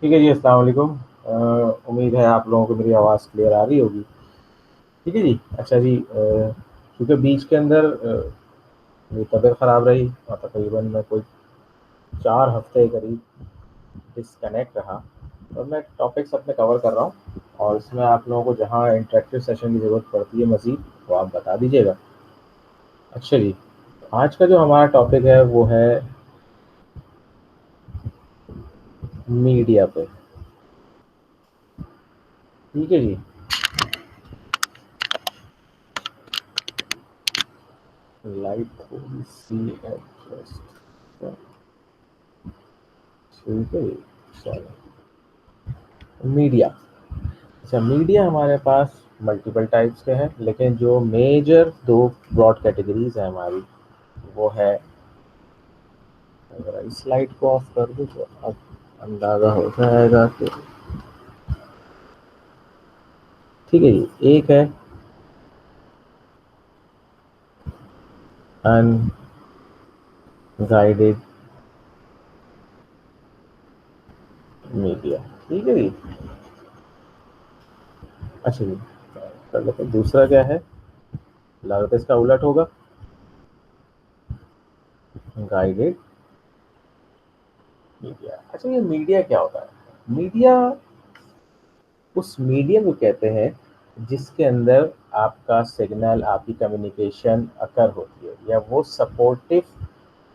ठीक है जी, अस्सलाम वालेकुम। उम्मीद है आप लोगों को मेरी आवाज़ क्लियर आ रही होगी। ठीक है जी। अच्छा जी, क्योंकि बीच के अंदर मेरी तबीयत ख़राब रही और तकरीबन मैं कोई 4 हफ़्ते के करीब डिस्कनेक्ट रहा, और मैं टॉपिक्स अपने कवर कर रहा हूँ, और इसमें आप लोगों को जहाँ इंटरेक्टिव सेशन की ज़रूरत पड़ती है मज़ीद, तो आप बता दीजिएगा। अच्छा जी, आज का जो हमारा टॉपिक है वो है मीडिया पे। ठीक है जी। लाइट थोड़ी सी एडजस्ट। ठीक है जी। चलो, मीडिया। अच्छा, मीडिया हमारे पास मल्टीपल टाइप्स के हैं, लेकिन जो मेजर दो ब्रॉड कैटेगरीज है हमारी, वो है, अगर इस लाइट को ऑफ कर दूँ तो अब अंदाज़ा हो जाएगा कि ठीक है जी। एक है अनगाइडेड मीडिया। ठीक है जी। अच्छा जी, कर लेते हैं। दूसरा क्या है, लागत इसका उलट होगा, गाइडेड मीडिया। अच्छा, ये मीडिया क्या होता है? मीडिया उस मीडियम को कहते हैं जिसके अंदर आपका सिग्नल, आपकी कम्युनिकेशन अकर होती है, या वो सपोर्टिव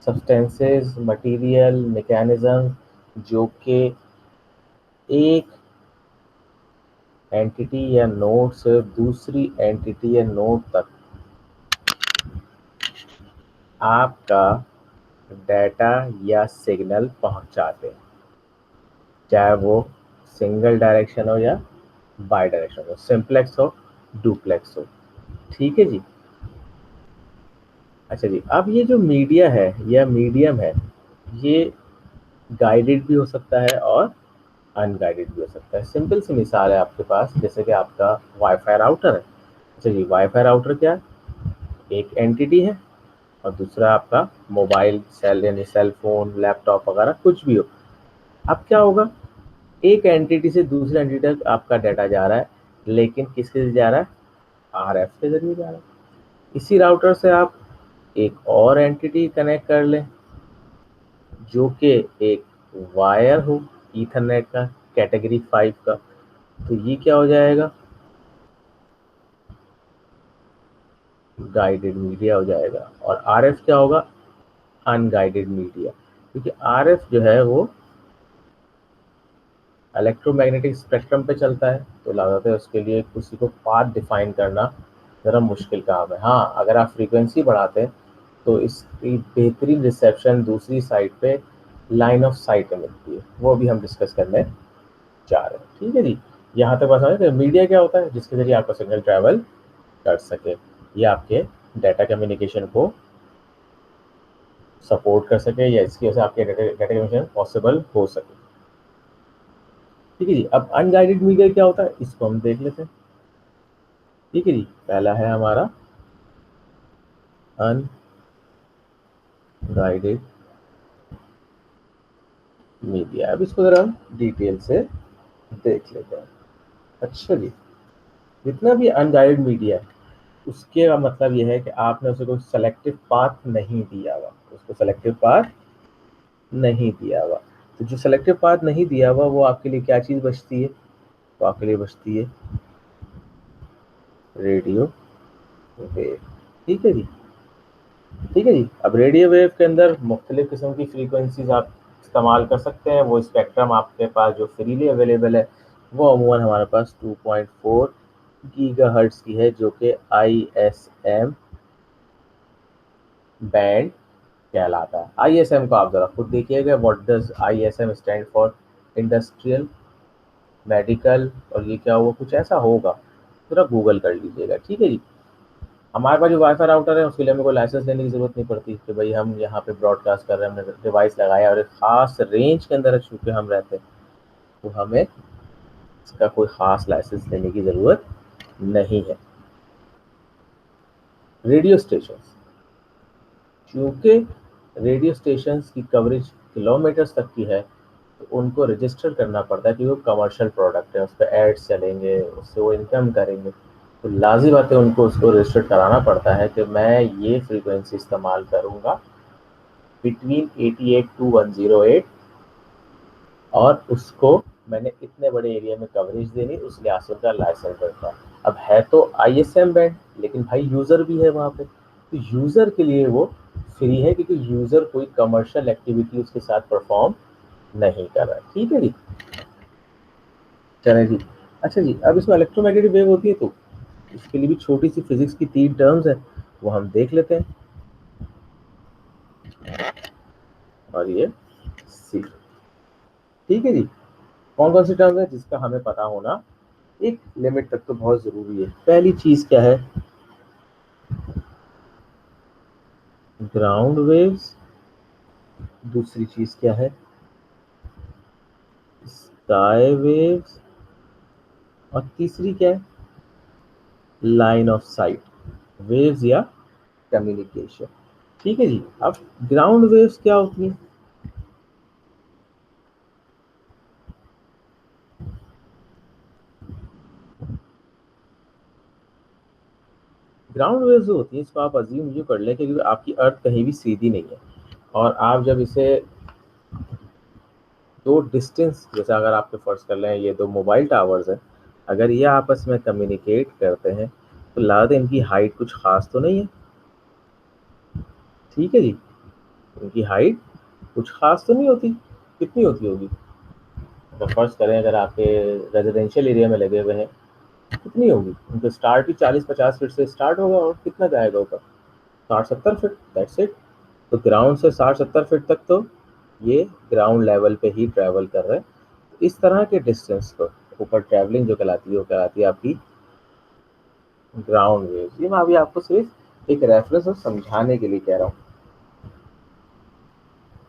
सब्सटेंसेस, मटेरियल, मैकेनिज्म जो कि एक एंटिटी या नोड से दूसरी एंटिटी या नोड तक आपका डाटा या सिग्नल पहुंचाते हैं, चाहे वो सिंगल डायरेक्शन हो या बाई डायरेक्शन हो, सिंपलेक्स हो, डुप्लेक्स हो। ठीक है जी। अच्छा जी, अब ये जो मीडिया है या मीडियम है, ये गाइडेड भी हो सकता है और अनगाइडेड भी हो सकता है। सिंपल सी मिसाल है आपके पास, जैसे कि आपका वाईफाई राउटर है। अच्छा जी, वाईफाई राउटर क्या है? एक एंटिटी है, और दूसरा आपका मोबाइल सेल, यानी सेल फोन, लैपटॉप वगैरह कुछ भी हो। अब क्या होगा, एक एंटिटी से दूसरी एंटिटी तक आपका डाटा जा रहा है, लेकिन किसके से जा रहा है? आरएफ के जरिए जा रहा है। इसी राउटर से आप एक और एंटिटी कनेक्ट कर लें, जो कि एक वायर हो, ईथरनेट का, कैटेगरी 5 का, तो ये क्या हो जाएगा? गाइडेड मीडिया हो जाएगा। और आरएफ क्या होगा? Unguided media. क्योंकि आरएफ जो है वो इलेक्ट्रोमैग्नेटिक स्पेक्ट्रम पे चलता है, तो लागत है उसके लिए किसी को पाथ डिफाइन करना ज़रा मुश्किल काम है। हाँ, अगर आप फ्रीक्वेंसी बढ़ाते हैं तो इसकी बेहतरीन रिसेप्शन दूसरी साइड पे लाइन ऑफ साइट में मिलती है, वो भी हम डिस्कस करने जा रहे हैं। ठीक है जी। यहाँ तक बात समझ कि मीडिया क्या होता है, जिसके जरिए आपका सिग्नल ट्रैवल कर सके, या आपके डाटा कम्युनिकेशन को सपोर्ट कर सके, या इसकी वजह से आपके डाटा कम्युनिकेशन पॉसिबल हो सके। ठीक है जी। अब अनगाइडेड मीडिया क्या होता है, इसको हम देख लेते हैं। ठीक है जी। पहला है हमारा अनगाइडेड मीडिया। अब इसको जरा हम डिटेल से देख लेते हैं। अच्छा जी, जितना भी अनगाइडेड मीडिया है, उसके का मतलब यह है कि आपने उसे कोई सेलेक्टिव पाथ नहीं दिया हुआ, उसको सेलेक्टिव पाथ नहीं दिया हुआ। तो जो सेलेक्टिव पाथ नहीं दिया हुआ, वो आपके लिए क्या चीज़ बचती है? तो आपके लिए बचती है रेडियो वेव। ठीक है जी। ठीक है जी। अब रेडियो वेव के अंदर मुख्तलिफ किस्म की फ्रीक्वेंसीज आप इस्तेमाल कर सकते हैं। वो स्पेक्ट्रम आपके पास जो फ्रीली अवेलेबल है, वो अमूमन हमारे पास 2.4 गीगाहर्ट्ज़ की है, जो कि ISM बैंड कहलाता है। ISM को आप ज़रा खुद देखिएगा, what does ISM stand for? Industrial, medical, और ये क्या हुआ, कुछ ऐसा होगा, ज़रा गूगल कर लीजिएगा। ठीक है जी। हमारे पास जो वाईफाई राउटर है, उसके लिए हमें कोई लाइसेंस लेने की ज़रूरत नहीं पड़ती कि भाई हम यहाँ पे ब्रॉडकास्ट कर रहे हैं, हमने डिवाइस लगाया और एक ख़ास रेंज के अंदर चूँकि हम रहते हैं, तो हमें इसका कोई ख़ास लाइसेंस लेने की ज़रूरत नहीं है। रेडियो स्टेशन, चूँकि रेडियो स्टेशंस की कवरेज किलोमीटर्स तक की है, तो उनको रजिस्टर करना पड़ता है, क्योंकि वो कमर्शियल प्रोडक्ट है, उस पर एड्स चलेंगे, उससे वो इनकम करेंगे। तो लाज़िम बात है, उनको उसको रजिस्टर कराना पड़ता है कि मैं ये फ्रीक्वेंसी इस्तेमाल करूँगा बिटवीन 88 टू 108, और उसको मैंने इतने बड़े एरिया में कवरेज देनी, उस लिहाज से उनका लाइसेंस बनता है। अब है तो ISM बैंड, लेकिन भाई यूज़र भी है वहाँ पे, तो यूज़र के लिए वो फ्री है, क्योंकि यूज़र कोई कमर्शियल एक्टिविटी उसके साथ परफॉर्म नहीं कर रहा है। ठीक है जी, चलें जी। अच्छा जी, अब इसमें इलेक्ट्रोमैग्नेटिक वेव होती है, तो इसके लिए भी छोटी सी फिजिक्स की 3 टर्म्स है, वो हम देख लेते हैं। और ये सी, ठीक है जी। कौन कौन सी टर्म्स है जिसका हमें पता होना एक लिमिट तक तो बहुत जरूरी है। पहली चीज क्या है, ग्राउंड वेव्स। दूसरी चीज क्या है, स्काई वेव्स। और तीसरी क्या है, लाइन ऑफ साइट वेव्स या कम्युनिकेशन। ठीक है जी। अब ग्राउंड वेव्स क्या होती हैं, ग्राउंड वेव्स जो होती है, इसको आप अज्यूम ये कर लें, क्योंकि आपकी अर्थ कहीं भी सीधी नहीं है, और आप जब इसे दो डिस्टेंस, जैसे अगर आपके फर्ज कर लें ये दो मोबाइल टावर्स हैं, अगर ये आपस में कम्युनिकेट करते हैं, तो लागत इनकी हाइट कुछ खास तो नहीं है। ठीक है जी, इनकी हाइट कुछ खास तो नहीं होती। कितनी होती होगी, अगर फर्ज करें अगर आपके रेजिडेंशियल एरिया में लगे हुए हैं, कितनी होगी, उनको स्टार्ट ही 40-50 फीट से स्टार्ट होगा, और कितना जाएगा ऊपर, 60-70 फीट, दैट्स इट। तो ग्राउंड से 60-70 फीट तक तो ये ग्राउंड लेवल पे ही ट्रैवल कर रहे हैं। इस तरह के डिस्टेंस को ऊपर ट्रैवलिंग जो कहलाती है, वो कहलाती है आपकी ग्राउंड वेव्स। ये मैं अभी आपको सिर्फ एक रेफरेंस और समझाने के लिए कह रहा हूँ।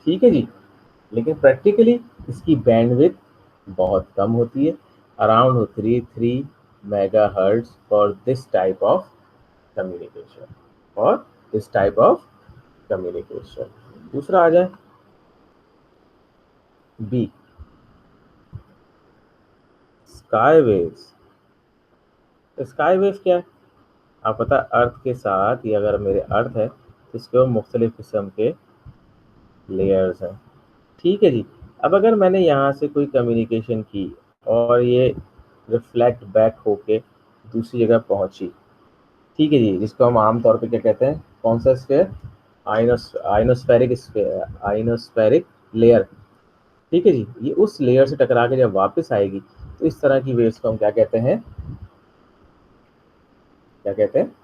ठीक है जी, लेकिन प्रैक्टिकली इसकी बैंडविड्थ बहुत कम होती है, around 3 mega hertz for this type of communication, for this type of communication. दूसरा आ जाए B, sky waves. Sky wave क्या है, आप पता अर्थ के साथ, ये अगर मेरे अर्थ है तो इसके मुख्तलिफ किस्म के लेयर्स हैं। ठीक है जी। अब अगर मैंने यहाँ से कोई कम्युनिकेशन की और ये रिफ्लेक्ट बैक होके दूसरी जगह पहुंची, ठीक है जी, जिसको हम आमतौर पे क्या कहते हैं, कौन सा sphere, ionospheric sphere, ionospheric layer. ठीक है जी, ये उस लेयर से टकरा के जब वापस आएगी, तो इस तरह की वेव्स को हम क्या कहते हैं, क्या कहते हैं,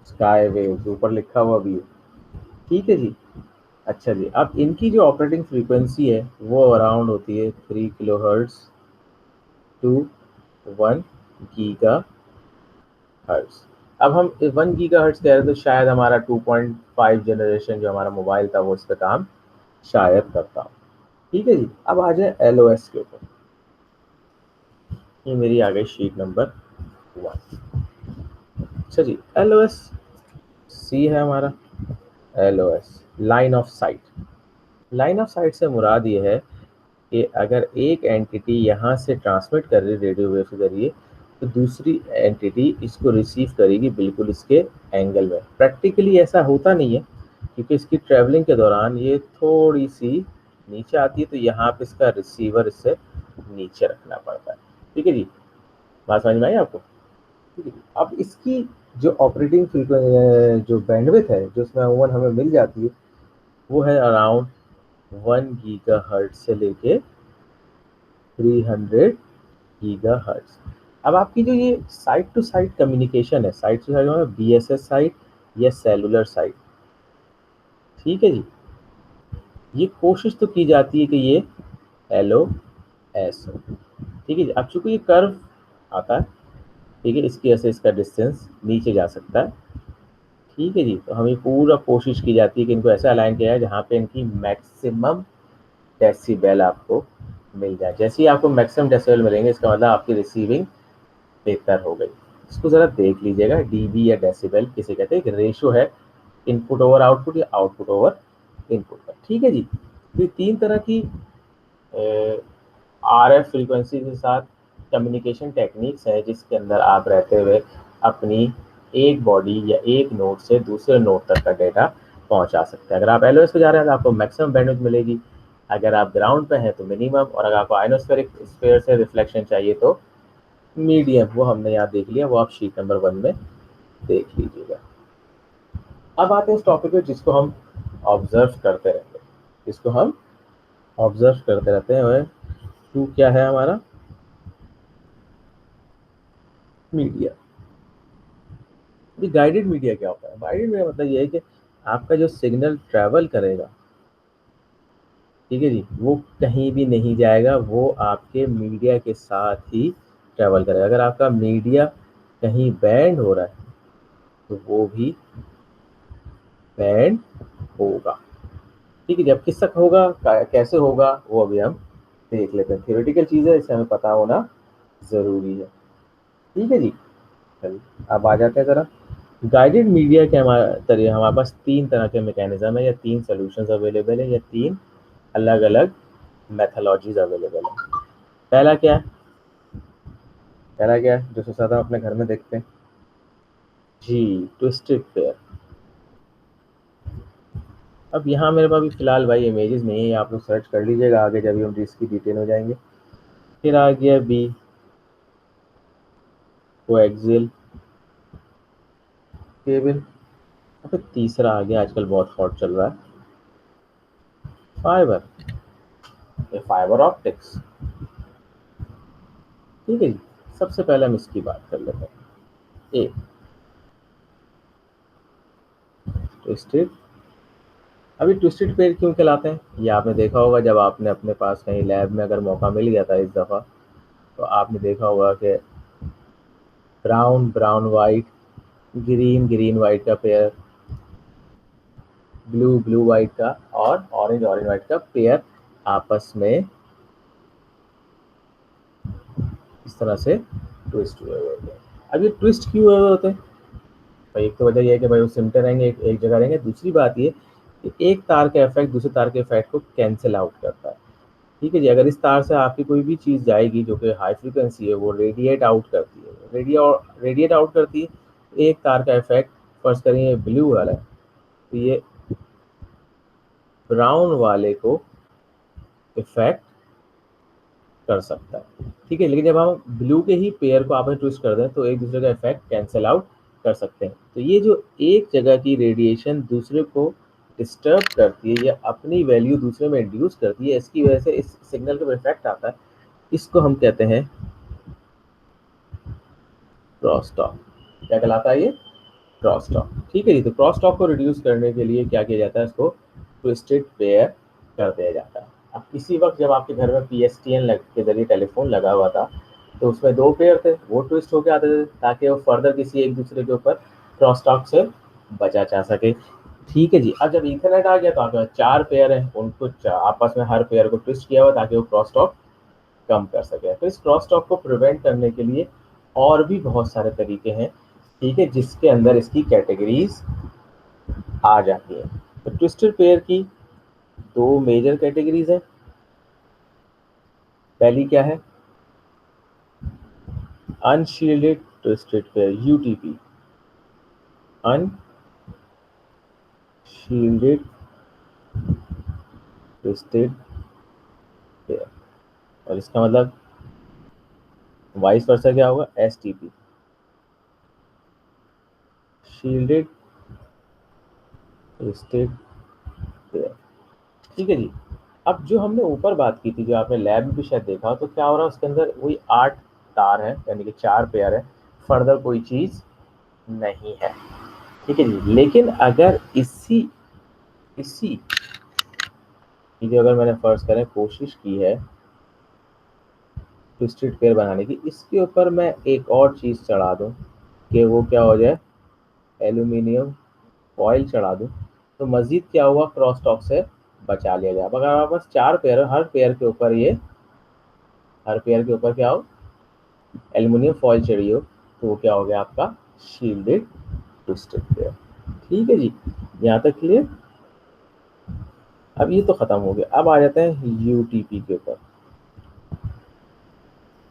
स्काई वेव्स, ऊपर लिखा हुआ भी है। ठीक है जी। अच्छा जी, अब इनकी जो ऑपरेटिंग फ्रीक्वेंसी है वो अराउंड होती है 3 kilo hertz to 1 giga hertz. अब हम 1 गीगा हर्ट्ज कह रहे हैं, तो शायद हमारा 2.5 जनरेशन जो हमारा मोबाइल था वो इस पर काम शायद करता हूँ। ठीक है जी। अब आ जाए LOS के ऊपर। ये मेरी आ गई शीट नंबर 1। अच्छा जी, LOS सी है हमारा। LOS line of site. Line of site से मुराद ये है कि अगर एक एंटिटी यहाँ से ट्रांसमिट कर रही है रेडियो वेव के जरिए, तो दूसरी एंटिटी इसको रिसीव करेगी बिल्कुल इसके एंगल में। प्रैक्टिकली ऐसा होता नहीं है, क्योंकि इसकी ट्रैवलिंग के दौरान ये थोड़ी सी नीचे आती है, तो यहाँ पे इसका रिसीवर इससे नीचे रखना पड़ता है। ठीक है जी, बात समझ में आई आपको। ठीक है जी। अब इसकी जो ऑपरेटिंग जो बैंडविड्थ है जो इसमें अमूमन हमें मिल जाती है, वो है अराउंड 1 गीगा हर्ट्ज से लेके 300 गीगा हर्ट्ज। अब आपकी जो ये साइट टू साइट कम्युनिकेशन है, site to site BSS site या सेलुलर साइट, ठीक है जी, ये कोशिश तो की जाती है कि ये LOS हो। ठीक है जी। अब चूंकि ये कर्व आता है, ठीक है, इसकी वजह से इसका डिस्टेंस नीचे जा सकता है। ठीक है जी, तो हमें पूरा कोशिश की जाती है कि इनको ऐसा अलाइन किया जाए जहाँ पे इनकी मैक्सिमम डेसिबल आपको मिल जाए। जैसे ही आपको मैक्सिमम डेसिबल मिलेंगे, इसका मतलब आपकी रिसीविंग बेहतर हो गई। इसको ज़रा देख लीजिएगा, डीबी या डेसिबल किसे कहते हैं, एक रेशो है इनपुट ओवर आउटपुट या आउटपुट ओवर इनपुट का। ठीक है जी। तो ये 3 तरह की RF फ्रीक्वेंसी के साथ कम्युनिकेशन टेक्निक्स है जिसके अंदर आप रहते हुए अपनी एक बॉडी या एक नोड से दूसरे नोड तक का डेटा पहुंचा सकते हैं। अगर आप LOS पे जा रहे हैं तो आपको मैक्सिमम बैंडविड्थ मिलेगी, अगर आप ग्राउंड पे हैं तो मिनिमम, और अगर आपको आयनोस्फेरिक स्फीयर से रिफ्लेक्शन चाहिए तो मीडियम। वो हमने यहाँ देख लिया, वो आप शीट नंबर 1 में देख लीजिएगा। अब आते हैं इस टॉपिक पे जिसको हम ऑब्जर्व करते रहते हैं, जिसको हम ऑब्जर्व करते रहते हैं। टू क्या है हमारा? मीडिया। ये गाइडेड मीडिया क्या होता है? गाइडेड मीडिया मतलब ये है कि आपका जो सिग्नल ट्रैवल करेगा, ठीक है जी, वो कहीं भी नहीं जाएगा, वो आपके मीडिया के साथ ही ट्रैवल करेगा। अगर आपका मीडिया कहीं बैंड हो रहा है तो वो भी बैंड होगा, ठीक है। जब किस तक होगा, कैसे होगा, वो अभी हम देख लेते हैं। थ्योरेटिकल चीज़ है, इसे हमें पता होना ज़रूरी है, ठीक है जी। चलिए अब आ जाते हैं ज़रा गाइडेड मीडिया के हमारे पास 3 तरह के मैकेनिज्म है या 3 सॉल्यूशंस अवेलेबल है या 3 अलग अलग मेथोलॉजीज अवेलेबल है। पहला क्या है? पहला क्या है जो सबसे ज़्यादा अपने घर में देखते हैं? जी, ट्विस्टेड पेयर। अब यहाँ मेरे पास भी फिलहाल भाई इमेजेस नहीं है, आप लोग सर्च कर लीजिएगा, आगे जब हम इसकी डिटेल हो जाएंगे। फिर आ गया बी, कोएक्सियल केबल। अब तीसरा आ गया, आजकल बहुत हॉट चल रहा है, फाइबर, ये फाइबर ऑप्टिक्स, ठीक है जी। सबसे पहले हम इसकी बात कर लेते हैं। ए, ट्विस्टेड। अभी ट्विस्टेड पेयर क्यों कहलाते हैं, ये आपने देखा होगा जब आपने अपने पास कहीं लैब में अगर मौका मिल गया था इस दफ़ा, तो आपने देखा होगा कि brown brown white, green green white का पेयर, ब्लू ब्लू वाइट का और ऑरेंज ऑरेंज वाइट का पेयर आपस में इस तरह से ट्विस्ट हुए हुए होते हैं। अब ये ट्विस्ट क्यों हुए हुए होते हैं? भाई एक तो वजह यह है कि भाई वो सिमटे रहेंगे, एक जगह रहेंगे। दूसरी बात ये कि एक तार का इफेक्ट दूसरे तार के इफेक्ट को कैंसिल आउट करता है, ठीक है जी। अगर इस तार से आपकी कोई भी चीज़ जाएगी जो कि हाई फ्रीक्वेंसी है, वो रेडिएट आउट करती है, रेडिएट आउट करती है। एक तार का इफेक्ट फर्ज करिए ब्लू वाला है, तो ये ब्राउन वाले को इफेक्ट कर सकता है, ठीक है। लेकिन जब हम ब्लू के ही पेयर को आपस ट्विस्ट कर दें तो एक दूसरे का इफेक्ट कैंसिल आउट कर सकते हैं। तो ये जो एक जगह की रेडिएशन दूसरे को डिस्टर्ब करती है या अपनी वैल्यू दूसरे में इंड्यूस करती है, इसकी वजह से इस सिग्नल का इफेक्ट आता है, इसको हम कहते हैं क्रॉस टॉक। क्या कहलाता है ये? क्रॉस टॉक, ठीक है जी। तो क्रॉस टॉक को रिड्यूस करने के लिए क्या किया जाता है, इसको ट्विस्टेड पेयर कर दिया जाता है। अब किसी वक्त जब आपके घर में PSTN के जरिए टेलीफोन लगा हुआ था, तो उसमें 2 पेयर थे, वो ट्विस्ट होके आते थे ताकि वो फर्दर किसी एक दूसरे के ऊपर क्रॉस टॉक से बचा जा सके, ठीक है जी। अब जब इंटरनेट आ गया तो आपके पास 4 पेयर है, उनको आपस में हर पेयर को ट्विस्ट किया हुआ ताकि वो क्रॉस टॉक कम कर सके। तो इस क्रॉस टॉक को प्रिवेंट करने के लिए और भी बहुत सारे तरीके हैं, ठीक है, जिसके अंदर इसकी कैटेगरीज आ जाती है। तो ट्विस्टेड पेयर की 2 मेजर कैटेगरीज हैं। पहली क्या है? Unshielded twisted pair, UTP, unshielded twisted pair. और इसका मतलब वाइस वर्सा क्या होगा? STP, शील्डेड ट्विस्टेड पेयर, ठीक है जी। अब जो हमने ऊपर बात की थी, जो आपने लैब में भी शायद देखा हो, तो क्या हो रहा है उसके अंदर वही 8 तार है, यानी कि 4 पेयर है, फर्दर कोई चीज नहीं है, ठीक है जी। लेकिन अगर इसी इसी की जो अगर मैंने फर्ज करें कोशिश की है ट्विस्टेड पेयर बनाने की, इसके ऊपर मैं एक और चीज चढ़ा दूं कि वो क्या हो जाए, एल्यूमिनियम फॉइल चढ़ा दूं, तो मजीद क्या हुआ, क्रॉस टॉक से बचा लिया जाए। अगर हमारे पास 4 पेयर है, हर पेयर के ऊपर क्या हो, एल्यूमिनियम फॉइल चढ़ी हो, तो वो क्या हो गया आपका शील्डेड ट्विस्टेड पेयर, ठीक है जी। यहाँ तक क्लियर? अब ये तो खत्म हो गया, अब आ जाते हैं यूटीपी के ऊपर।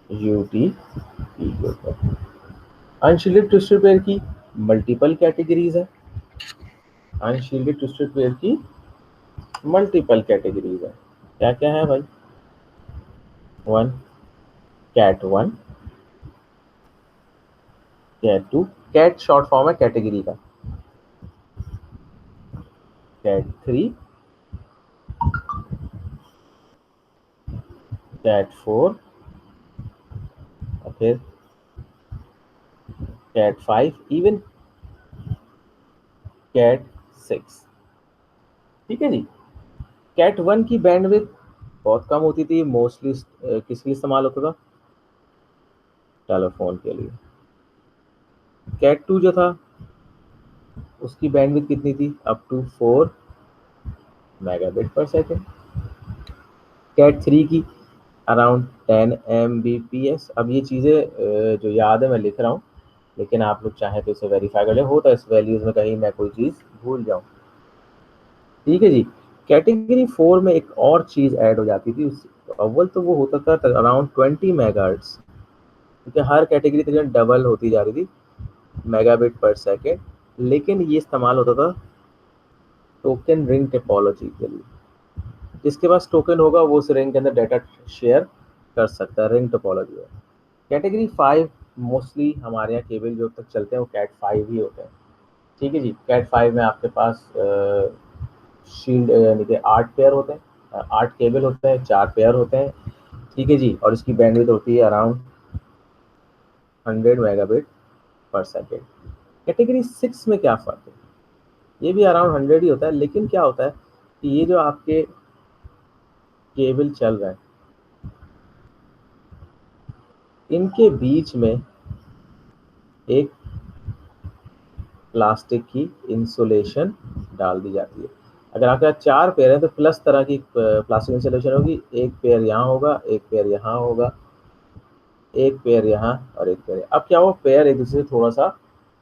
यूटीपी के ऊपर अनशील्डेड ट्विस्टेड पेयर की मल्टीपल कैटेगरीज है। अनशील्डेड ट्विस्टेड पेयर की मल्टीपल कैटेगरीज है। क्या क्या है भाई? One, cat one, cat two, cat short form है कैटेगरी का, कैट थ्री, कैट फोर, और फिर cat five, even cat six. ठीक है जी। कैट वन की बैंडविड्थ बहुत कम होती थी, मोस्टली किसके लिए इस्तेमाल होता था? टेलीफोन के लिए। कैट टू जो था उसकी बैंडविड्थ कितनी थी? Up to 4 megabit per second. Cat three की अराउंड 10 Mbps। अब ये चीज़ें जो याद है मैं लिख रहा हूँ, लेकिन आप लोग चाहें तो इसे वेरीफाई कर ले, हो तो इस वैल्यूज़ में कहीं मैं कोई चीज़ भूल जाऊँ। ठीक है जी। कैटेगरी फोर में एक और चीज़ ऐड हो जाती थी, उस अव्वल तो वो होता था अराउंड 20 मेगाहर्ट्ज, क्योंकि हर कैटेगरी तकरीबन डबल होती जा रही थी, मेगाबिट पर सेकेंड। लेकिन ये इस्तेमाल होता था टोकन रिंग टेपोलॉजी के लिए। जिसके पास टोकन होगा वो उस रिंग के अंदर डाटा शेयर कर सकता है, रिंग टोपोलॉजी है। कैटेगरी फाइव मोस्टली हमारे यहाँ केबल जो तक चलते हैं वो कैट फाइव ही होते हैं। ठीक है जी। कैट फाइव में आपके पास शील्ड यानी कि 8 पेयर होते हैं, 8 केबल होते हैं, 4 पेयर होते हैं। ठीक है जी। और इसकी बैंडविड्थ होती है around 100 megabit per second. Category six में क्या फ़र्क है? ये भी अराउंड 100 ही होता है, लेकिन क्या होता है कि ये जो आपके केबल चल रहे हैं इनके बीच में एक प्लास्टिक की इंसुलेशन डाल दी जाती है। अगर आपके पास 4 पेयर है तो प्लस तरह की प्लास्टिक इंसुलेशन होगी। एक पेयर यहाँ होगा, एक पेयर यहाँ होगा, एक पेयर यहाँ और एक पेयर। अब क्या हुआ, पेयर एक दूसरे से थोड़ा सा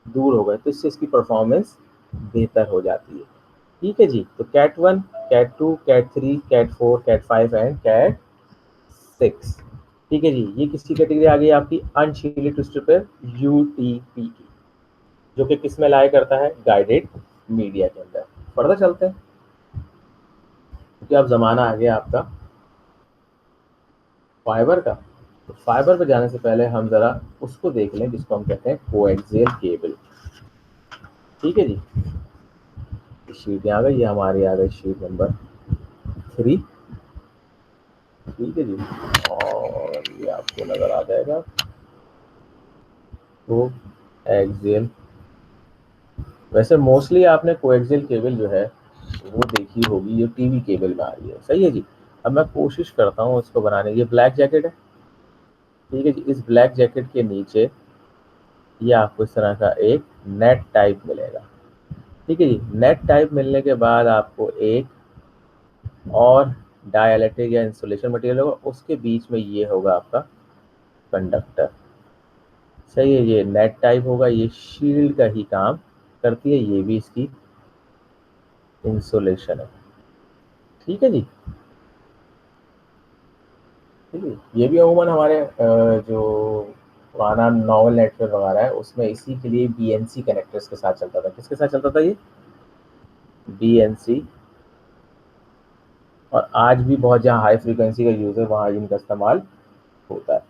दूर हो गए, तो इससे इसकी परफॉर्मेंस बेहतर हो जाती है। ठीक है जी। तो cat one, cat two, cat three, cat four, cat five and cat six. ठीक है जी। ये किसकी कैटेगरी आ गई आपकी? अनशील्डेड ट्विस्टेड पेयर, यूटीपी की, जो कि किस में लाया करता है? गाइडेड मीडिया के अंदर। पढ़ते चलते हैं, क्योंकि अब जमाना आ गया आपका फाइबर का। तो फाइबर पे जाने से पहले हम जरा उसको देख लें जिसको हम कहते हैं कोएक्सियल केबल। ठीक है जी। शीट आ गई, ये हमारी आ गई शीट नंबर 3। ठीक है जी। और ये आपको नजर आ जाएगा कोएक्सियल। वैसे मोस्टली आपने कोएक्सियल केबल जो है वो देखी होगी, ये टीवी केबल में आ रही है। सही है जी। अब मैं कोशिश करता हूँ इसको बनाने की। ये ब्लैक जैकेट है। ठीक है जी। इस ब्लैक जैकेट के नीचे ये आपको इस तरह का एक नेट टाइप मिलेगा। ठीक है जी। नेट टाइप मिलने के बाद आपको एक और डाइलेक्ट्रिक या इंसुलेशन मटेरियल होगा, उसके बीच में ये होगा आपका कंडक्टर। सही है। ये नेट टाइप होगा, ये शील्ड का ही काम करती है, ये भी इसकी इंसुलेशन है। ठीक है जी। ठीक है। ये भी अमूमन हमारे जो पुराना नॉवल नेटवर्क वगैरह है उसमें इसी के लिए बीएनसी कनेक्टर्स के साथ चलता था। किसके साथ चलता था ये? बीएनसी। और आज भी बहुत जहाँ हाई फ्रीक्वेंसी का यूज़ है वहाँ इनका इस्तेमाल होता है।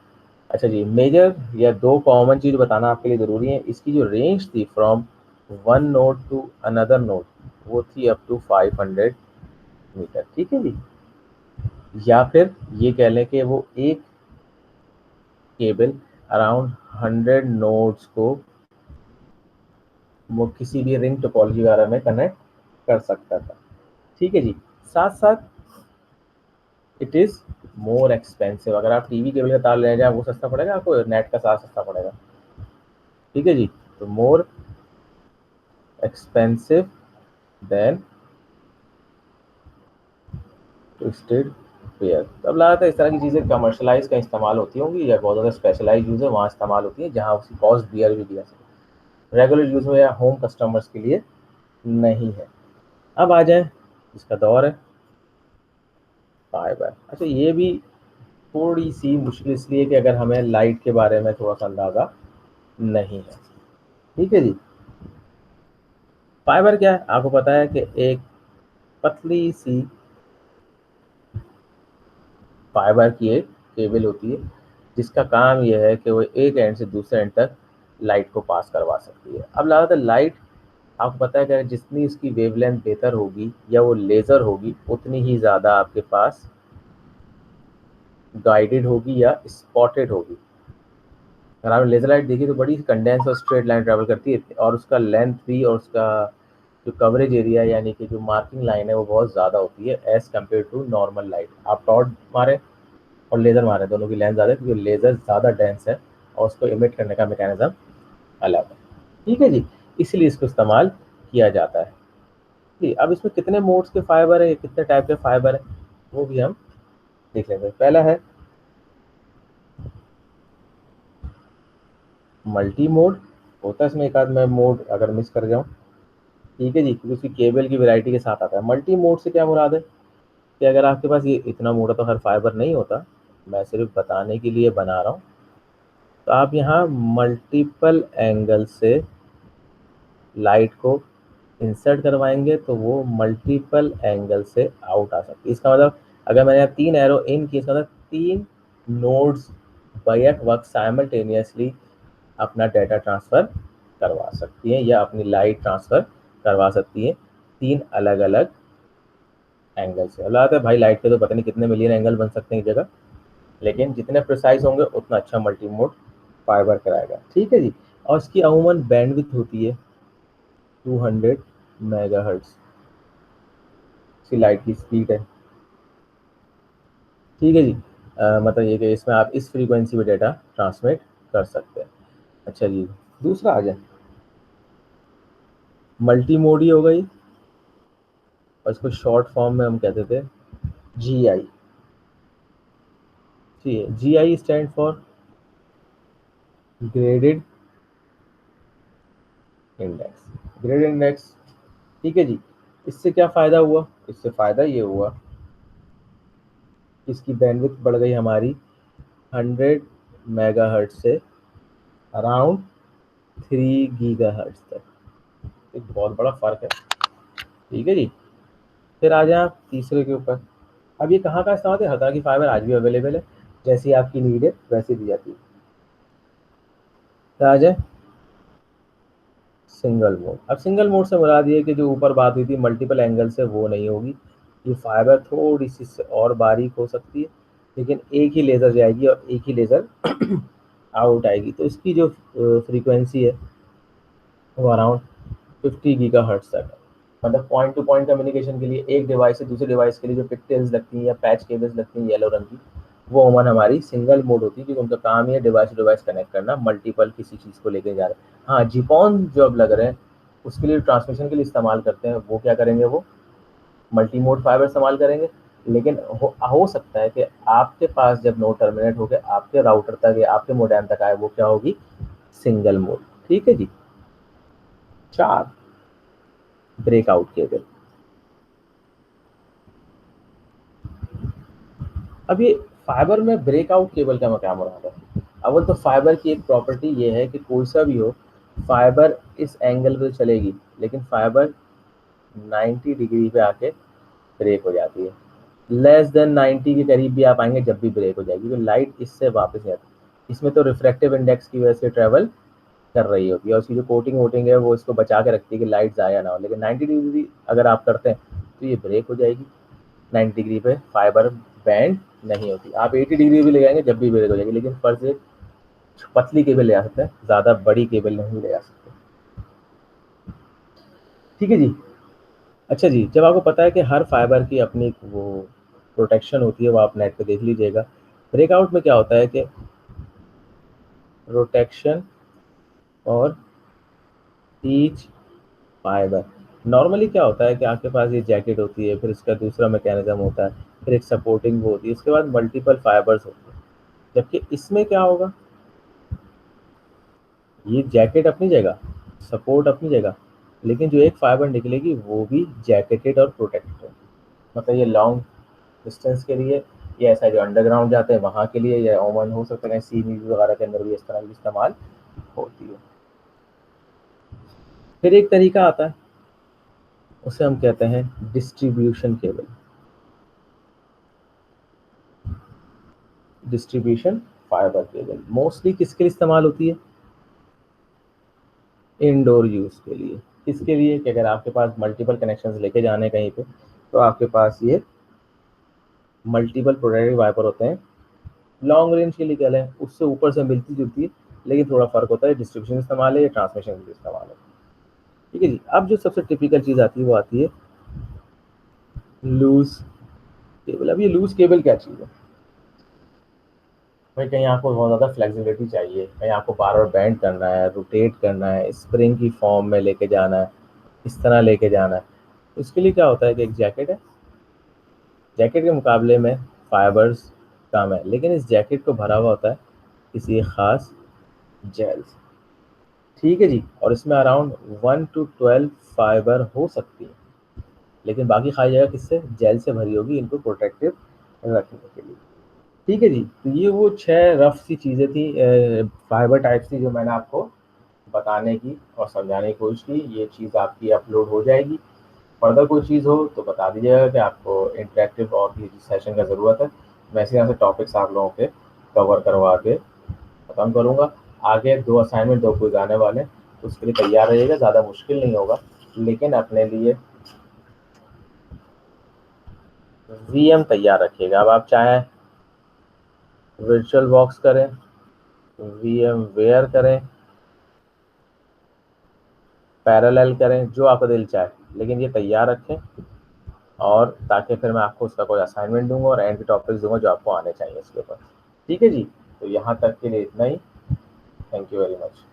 अच्छा जी। मेजर या दो कॉमन चीज़ बताना आपके लिए ज़रूरी है। इसकी जो रेंज थी from one node to another node वो थी अप टू 500 मीटर। ठीक है जी। या फिर ये कह लें कि वो एक केबल अराउंड 100 नोड्स को वो किसी भी रिंग टोपोलॉजी वगैरह में कनेक्ट कर सकता था। ठीक है जी। साथ साथ इट इज़ मोर एक्सपेंसिव। अगर आप टीवी केबल का तार ले जाए वो सस्ता पड़ेगा, आपको नेट का तार सस्ता पड़ेगा। ठीक है जी। तो more expensive than twisted pair. तब लगा था इस तरह की चीज़ें कमर्शलाइज का इस्तेमाल होती होंगी या बहुत ज़्यादा स्पेशलाइज यूज़ है वहाँ इस्तेमाल होती है, जहाँ उसकी कॉस्ट बियर भी दिया सके। रेगुलर यूज़ में या होम कस्टमर्स के लिए नहीं है। अब आ जाए इसका दौर है फाइबर। अच्छा, ये भी थोड़ी सी मुश्किल इसलिए कि अगर हमें लाइट के बारे में थोड़ा सा अंदाज़ा नहीं है। ठीक है जी। फाइबर क्या है आपको पता है कि एक पतली सी फाइबर की एक केबल होती है जिसका काम यह है कि वो एक एंड से दूसरे एंड तक लाइट को पास करवा सकती है। अब ज़्यादातर लाइट आपको पता है कि जितनी इसकी वेवलेंथ बेहतर होगी या वो लेज़र होगी उतनी ही ज़्यादा आपके पास गाइडेड होगी या स्पॉटेड होगी। अगर आपने लेज़र लाइट देखी तो बड़ी कंडेंस और स्ट्रेट लाइन ट्रैवल करती है और उसका लेंथ भी और उसका जो कवरेज एरिया यानी कि जो मार्किंग लाइन है वो बहुत ज़्यादा होती है as compare to normal light. आप टॉर्च मारें और लेज़र मारें, दोनों की लेंथ ज़्यादा है क्योंकि लेज़र ज़्यादा डेंस है और उसको इमिट करने का मैकेनिज्म अलग है। ठीक है जी, इसलिए इसको इस्तेमाल किया जाता है जी। अब इसमें कितने मोड्स के फाइबर है, कितने टाइप के फाइबर है, वो भी हम देख लेंगे। पहला है मल्टी मोड। होता है इसमें एक आध मैं मोड अगर मिस कर जाऊँ, ठीक है जी, क्योंकि उसकी केबल की वैरायटी के साथ आता है। मल्टी मोड से क्या मुराद है कि अगर आपके पास ये इतना मोटा तो हर फाइबर नहीं होता, मैं सिर्फ बताने के लिए बना रहा हूँ। तो आप यहाँ मल्टीपल एंगल से लाइट को इंसर्ट करवाएंगे तो वो मल्टीपल एंगल से आउट आ सकती है। इसका मतलब अगर मैंने यहाँ 3 एरो इन किए, इसका मतलब 3 नोड्स बैक वक्त साइमल्टेनियसली अपना डाटा ट्रांसफ़र करवा सकती हैं या अपनी लाइट ट्रांसफ़र करवा सकती हैं 3 अलग अलग एंगल से। अब है भाई लाइट के तो पता नहीं कितने मिलियन एंगल बन सकते हैं एक जगह, लेकिन जितने प्रिसाइज होंगे उतना अच्छा मल्टी मोड फाइबर कराएगा। ठीक है जी। और इसकी अमूमन बैंडविड्थ होती है 200 मेगाहर्ट्ज, इसकी लाइट की स्पीड है। ठीक है जी। मतलब ये कि इसमें आप इस फ्रीक्वेंसी पे डेटा ट्रांसमिट कर सकते हैं। अच्छा जी, दूसरा आ जाए, मल्टी मोड ही हो गई और इसको शॉर्ट फॉर्म में हम कहते थे जी आई। ठीक है, G I stand for graded index. Graded index. ठीक है जी। इससे क्या फ़ायदा हुआ, इससे फ़ायदा ये हुआ कि इसकी बैंडविड्थ बढ़ गई हमारी 100 मेगाहर्ट्ज से अराउंड 3 गीगाहर्ट्ज तक। एक बहुत बड़ा फ़र्क है। ठीक है जी। फिर आ जाए आप तीसरे के ऊपर। अब ये कहाँ का इस्तेमाल है, हालांकि फाइबर आज भी अवेलेबल है, जैसी आपकी नीड है वैसे दी जाती है। तो आ जाए सिंगल मोड। अब सिंगल मोड से मुराद ये है कि जो ऊपर बात हुई थी मल्टीपल एंगल से, वो नहीं होगी। ये फाइबर थोड़ी सी से और बारीक हो सकती है, लेकिन एक ही लेज़र जाएगी और एक ही लेज़र आउट आएगी। तो इसकी जो फ्रीक्वेंसी है वो अराउंड 50 गीगाहर्ट्ज तक है। मतलब पॉइंट टू पॉइंट कम्युनिकेशन के लिए एक डिवाइस से दूसरे डिवाइस के लिए जो पिक्टेल्स लगती हैं या पैच केबल्स लगती हैं येलो रंग की, वो अमूमन हमारी सिंगल मोड होती है क्योंकि उनका काम ही है डिवाइस टू डिवाइस कनेक्ट करना, मल्टीपल किसी चीज़ को लेके जा रहे हैं। हाँ, जीपॉन जो अब लग रहे हैं उसके लिए ट्रांसमिशन के लिए इस्तेमाल करते हैं, वो क्या करेंगे, वो मल्टी मोड फाइबर इस्तेमाल करेंगे। लेकिन हो सकता है कि आपके पास जब नोड टर्मिनेट होकर आपके राउटर तक या आपके मोडेम तक आए, वो क्या होगी, सिंगल मोड। ठीक है जी। 4, ब्रेकआउट केबल। अब ये फाइबर में ब्रेकआउट केबल का क्या मुराद है। अव्वल तो फाइबर की एक प्रॉपर्टी ये है कि कोई सा भी हो, फाइबर इस एंगल पे चलेगी लेकिन फाइबर 90 डिग्री पे आके ब्रेक हो जाती है। लेस देन 90 के करीब भी आप आएंगे जब भी ब्रेक हो जाएगी, तो लाइट इससे वापस नहीं आती। इसमें तो रिफ्रैक्टिव इंडेक्स की वजह से ट्रेवल कर रही होती है और उसकी जो कोटिंग वोटिंग है वो इसको बचा के रखती है कि लाइट ज़ाया ना हो। लेकिन 90 डिग्री अगर आप करते हैं तो ये ब्रेक हो जाएगी। 90 डिग्री पे फाइबर बैंड नहीं होती। आप 80 डिग्री भी ले जाएंगे जब भी ब्रेक हो जाएगी, लेकिन फर्ज से पतली केबल ले जा सकते हैं, ज़्यादा बड़ी केबल नहीं ले जा सकते। ठीक है जी। अच्छा जी, जब आपको पता है कि हर फाइबर की अपनी वो प्रोटेक्शन होती है, वो आप नेट पे देख लीजिएगा। ब्रेकआउट में क्या होता है कि प्रोटेक्शन और ईच फाइबर। नॉर्मली क्या होता है कि आपके पास ये जैकेट होती है, फिर इसका दूसरा मैकेनिज्म होता है, फिर एक सपोर्टिंग वो होती है, इसके बाद मल्टीपल फाइबर्स होते हैं। जबकि इसमें क्या होगा, ये जैकेट अपनी जगह, सपोर्ट अपनी जगह, लेकिन जो एक फाइबर निकलेगी वो भी जैकेटेड और प्रोटेक्टेड है। मतलब ये लॉन्ग डिस्टेंस के लिए, या ऐसा जो अंडरग्राउंड जाते हैं वहाँ के लिए, या ओमन हो सकता है सी न्यूज़ वगैरह के अंदर भी इस तरह की इस्तेमाल होती है। फिर एक तरीका आता है, उसे हम कहते हैं distribution cable. Distribution fibre cable mostly किसके लिए इस्तेमाल होती है? इंडोर यूज़ के लिए। किसके लिए? कि अगर आपके पास मल्टीपल कनेक्शंस लेके जाने हैं कहीं पे, तो आपके पास ये मल्टीपल प्रोटेक्टिव वाइपर होते हैं। लॉन्ग रेंज के लिए क्या है, उससे ऊपर से मिलती जुलती है, लेकिन थोड़ा फर्क होता है, डिस्ट्रीब्यूशन इस्तेमाल है या ट्रांसमिशन के लिए इस्तेमाल है। ठीक है जी। अब जो सबसे टिपिकल चीज़ आती है वो आती है लूज केबल। अब ये लूज केबल क्या चीज़ है? भाई कहीं आपको बहुत ज़्यादा फ्लेक्सिबिलिटी चाहिए, कहीं आपको बार बार बेंड करना है, रोटेट करना है, स्प्रिंग की फॉर्म में लेके जाना है, इस तरह लेके जाना है। इसके लिए क्या होता है कि एक जैकेट है, जैकेट के मुकाबले में फाइबर्स कम है, लेकिन इस जैकेट को भरा हुआ होता है किसी खास जेल से। ठीक है जी। और इसमें अराउंड 1 to 12 फाइबर हो सकती है, लेकिन बाकी खाई जगह किससे? जेल से भरी होगी, इनको प्रोटेक्टिव रखने के लिए। ठीक है जी। तो ये वो 6 रफ सी चीज़ें थी, फाइबर टाइप्स थी, जो मैंने आपको बताने की और समझाने की कोशिश की। ये चीज़ आपकी अपलोड हो जाएगी। फर्दर कोई चीज़ हो तो बता दीजिएगा कि आपको इंटरेक्टिव और भी सेशन का ज़रूरत है। मैं इसी तरह से टॉपिक्स आप लोगों के कवर करवा के ख़त्म करूँगा। आगे 2 असाइनमेंट 2 क्विज़ आने वाले हैं, तो उसके लिए तैयार रहिएगा। ज़्यादा मुश्किल नहीं होगा, लेकिन अपने लिए वीएम तैयार रखिएगा। अब आप चाहें वर्चुअल बॉक्स करें, वीएम वेयर करें, पैरेलल करें, जो आपका दिल चाहे, लेकिन ये तैयार रखें। और ताकि फिर मैं आपको उसका कोई असाइनमेंट दूंगा और एंड के टॉपिक्स दूंगा जो आपको आने चाहिए इसके ऊपर। ठीक है जी। तो यहाँ तक के लिए इतना ही। Thank you very much.